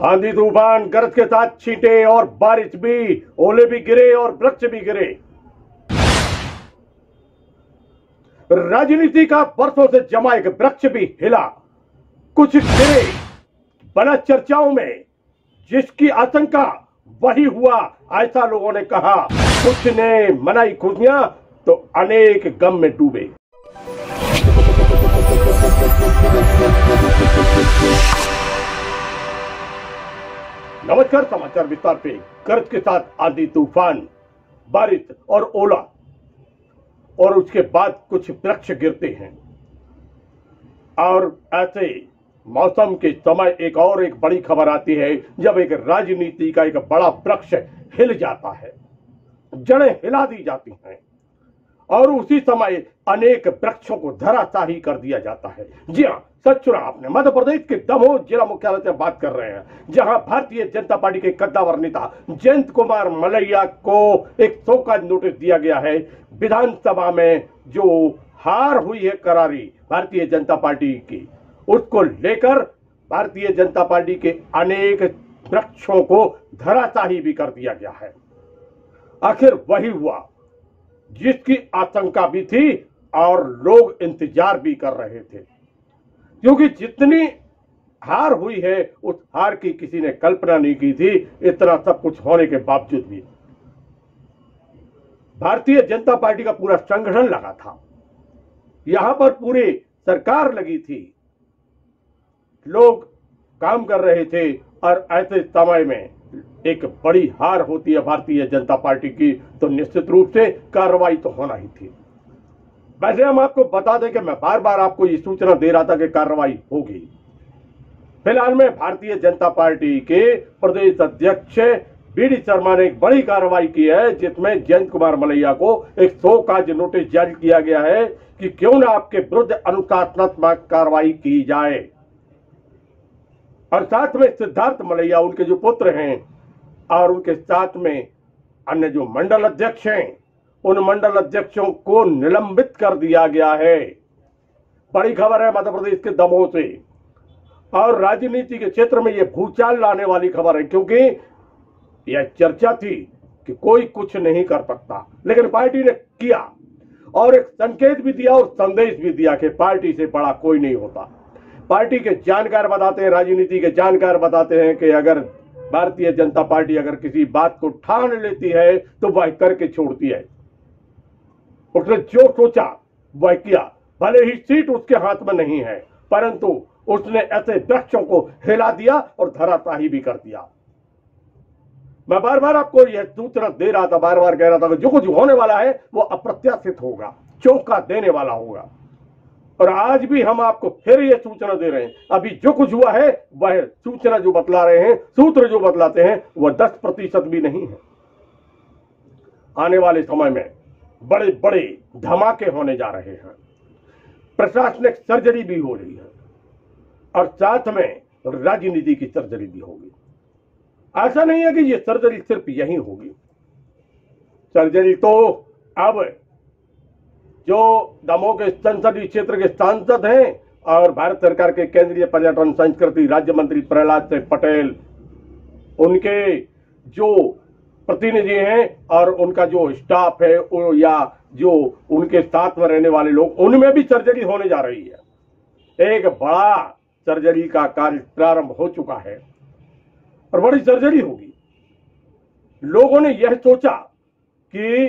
आंधी तूफान गरज के साथ छींटे और बारिश भी, ओले भी गिरे और वृक्ष भी गिरे। राजनीति का बरसों से जमा एक वृक्ष भी हिला, कुछ गिरे बना चर्चाओं में, जिसकी आशंका वही हुआ ऐसा लोगों ने कहा। कुछ ने मनाई खुशियां तो अनेक गम में डूबे। नमस्कार, समाचार विस्तार पे। गरज के साथ आंधी तूफान, बारिश और ओला, और उसके बाद कुछ वृक्ष गिरते हैं। और ऐसे मौसम के समय एक बड़ी खबर आती है जब एक राजनीति का एक बड़ा वृक्ष हिल जाता है, जड़ें हिला दी जाती हैं और उसी समय अनेक वृक्षों को धराशाही कर दिया जाता है। जी हाँ, सच सुना आपने। मध्य प्रदेश के दमोह जिला मुख्यालय से बात कर रहे हैं, जहां भारतीय जनता पार्टी के कद्दावर नेता जयंत कुमार मलैया को एक शोकॉज नोटिस दिया गया है। विधानसभा में जो हार हुई है करारी भारतीय जनता पार्टी की, उसको लेकर भारतीय जनता पार्टी के अनेक वृक्षों को धराशाही भी कर दिया गया है। आखिर वही हुआ जिसकी आशंका भी थी और लोग इंतजार भी कर रहे थे, क्योंकि जितनी हार हुई है उस हार की किसी ने कल्पना नहीं की थी। इतना सब कुछ होने के बावजूद भी भारतीय जनता पार्टी का पूरा संगठन लगा था, यहां पर पूरी सरकार लगी थी, लोग काम कर रहे थे। और ऐसे समय में एक बड़ी हार होती है भारतीय जनता पार्टी की, तो निश्चित रूप से कार्रवाई तो होना ही थी। वैसे हम आपको बता दें कि मैं बार बार आपको ये सूचना दे रहा था कि कार्रवाई होगी। फिलहाल में भारतीय जनता पार्टी के प्रदेश अध्यक्ष बीडी शर्मा ने एक बड़ी कार्रवाई की है, जिसमें जयंत कुमार मलैया को एक शोकॉज नोटिस जारी किया गया है कि क्यों ना आपके विरुद्ध अनुशासनात्मक कार्रवाई की जाए। और साथ में सिद्धार्थ मलैया, उनके जो पुत्र हैं, और उनके साथ में अन्य जो मंडल अध्यक्ष हैं, उन मंडल अध्यक्षों को निलंबित कर दिया गया है। बड़ी खबर है मध्य प्रदेश के दमोह से, और राजनीति के क्षेत्र में यह भूचाल लाने वाली खबर है, क्योंकि यह चर्चा थी कि कोई कुछ नहीं कर सकता, लेकिन पार्टी ने किया और एक संकेत भी दिया और संदेश भी दिया कि पार्टी से बड़ा कोई नहीं होता। पार्टी के जानकार बताते हैं, राजनीति के जानकार बताते हैं कि अगर भारतीय जनता पार्टी अगर किसी बात को ठान लेती है तो वह करके छोड़ती है। उसने जो सोचा वह किया, भले ही सीट उसके हाथ में नहीं है, परंतु उसने ऐसे वृक्षों को हिला दिया और धराशाही भी कर दिया। मैं बार बार आपको यह सूचना दे रहा था, बार बार कह रहा था कि जो कुछ होने वाला है वो अप्रत्याशित होगा, चौंका देने वाला होगा। और आज भी हम आपको फिर यह सूचना दे रहे हैं, अभी जो कुछ हुआ है वह सूचना जो बतला रहे हैं, सूत्र जो बतलाते हैं, वह 10% भी नहीं है। आने वाले समय में बड़े बड़े धमाके होने जा रहे हैं, प्रशासनिक सर्जरी भी हो रही है और साथ में राजनीति की सर्जरी भी होगी। ऐसा नहीं है कि यह सर्जरी सिर्फ यही होगी। सर्जरी तो अब जो दमोह के संसदीय क्षेत्र के सांसद हैं और भारत सरकार के केंद्रीय पर्यटन संस्कृति राज्य मंत्री प्रहलाद सिंह पटेल, उनके जो प्रतिनिधि हैं और उनका जो स्टाफ है या जो उनके साथ में रहने वाले लोग, उनमें भी सर्जरी होने जा रही है। एक बड़ा सर्जरी का कार्य प्रारंभ हो चुका है और बड़ी सर्जरी होगी। लोगों ने यह सोचा कि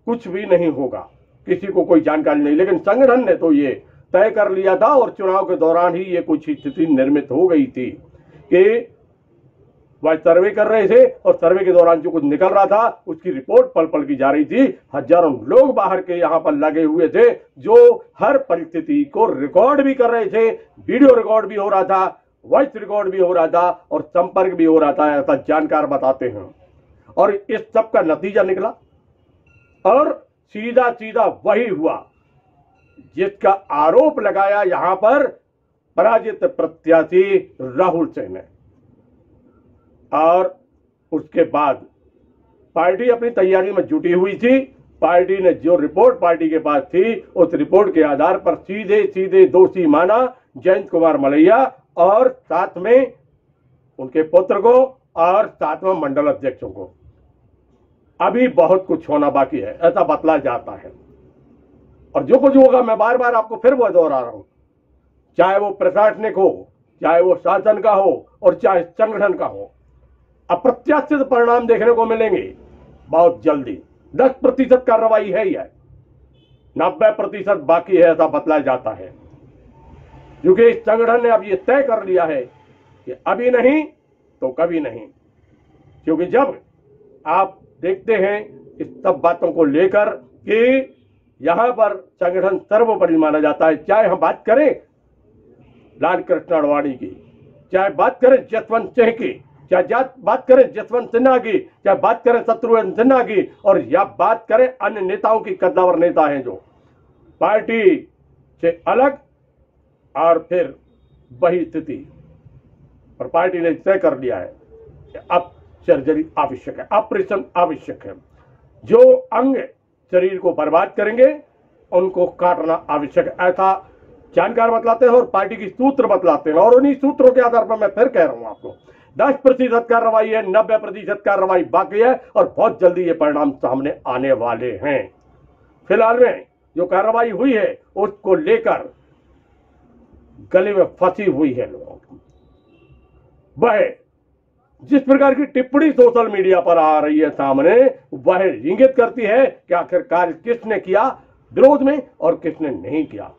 कुछ भी नहीं होगा, किसी को कोई जानकारी नहीं, लेकिन संगठन ने तो ये तय कर लिया था और चुनाव के दौरान ही ये कुछ स्थिति निर्मित हो गई थी कि वह सर्वे कर रहे थे और सर्वे के दौरान जो कुछ निकल रहा था उसकी रिपोर्ट पल पल की जा रही थी। हजारों लोग बाहर के यहां पर लगे हुए थे जो हर परिस्थिति को रिकॉर्ड भी कर रहे थे, वीडियो रिकॉर्ड भी हो रहा था, वॉइस रिकॉर्ड भी हो रहा था और संपर्क भी हो रहा था, ऐसा जानकार बताते हैं। और इस सब का नतीजा निकला और सीधा सीधा वही हुआ जिसका आरोप लगाया यहां पर पराजित प्रत्याशी राहुल सिंह ने। और उसके बाद पार्टी अपनी तैयारी में जुटी हुई थी। पार्टी ने जो रिपोर्ट पार्टी के पास थी उस रिपोर्ट के आधार पर सीधे सीधे दोषी माना जयंत कुमार मलैया और साथ में उनके पुत्र को और 7वां मंडल अध्यक्षों को। अभी बहुत कुछ होना बाकी है, ऐसा बतलाया जाता है। और जो कुछ होगा, मैं बार बार आपको फिर वो दोहरा रहा हूं, चाहे वो प्रशासनिक हो, चाहे वो शासन का हो और चाहे संगठन का हो, अप्रत्याशित परिणाम देखने को मिलेंगे बहुत जल्दी। 10% कार्रवाई है यह, 90% बाकी है, ऐसा बतलाया जाता है। क्योंकि इस संगठन ने अब ये तय कर लिया है कि अभी नहीं तो कभी नहीं। क्योंकि जब आप देखते हैं इस सब बातों को लेकर कि यहां पर संगठन सर्वोपरि माना जाता है, चाहे हम बात करें लाल कृष्ण आडवाणी की, चाहे बात करें जसवंत सिंह की, चाहे बात करें जसवंत सिन्हा की, चाहे बात करें शत्रुघ्न सिन्हा की, और या बात करें अन्य नेताओं की, कद्दावर नेता हैं जो पार्टी से अलग, और फिर वही स्थिति। और पार्टी ने तय कर लिया है कि अब सर्जरी आवश्यक है, ऑपरेशन आवश्यक है। जो अंग शरीर को बर्बाद करेंगे उनको काटना आवश्यक है, ऐसा जानकार बतलाते हैं और पार्टी की सूत्र बतलाते हैं। और उन्हीं सूत्रों के आधार पर मैं फिर कह रहा हूं आपको, 10% कार्रवाई है, 90% कार्रवाई बाकी है, और बहुत जल्दी ये परिणाम सामने आने वाले हैं। फिलहाल में जो कार्रवाई हुई है उसको लेकर गले में फंसी हुई है लोगों की। वह जिस प्रकार की टिप्पणी सोशल मीडिया पर आ रही है सामने, वह इंगित करती है कि आखिरकार किसने किया विरोध में और किसने नहीं किया,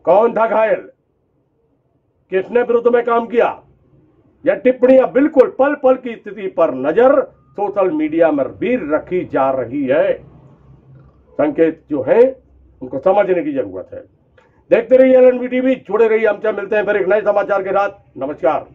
कौन था घायल, किसने विरुद्ध में काम किया। यह टिप्पणियां बिल्कुल पल पल की स्थिति पर नजर सोशल मीडिया में भी रखी जा रही है। संकेत जो है उनको समझने की जरूरत है। देखते रहिए LNB टीवी, जुड़े रहिए हमसे। मिलते हैं फिर एक नए समाचार के साथ। नमस्कार।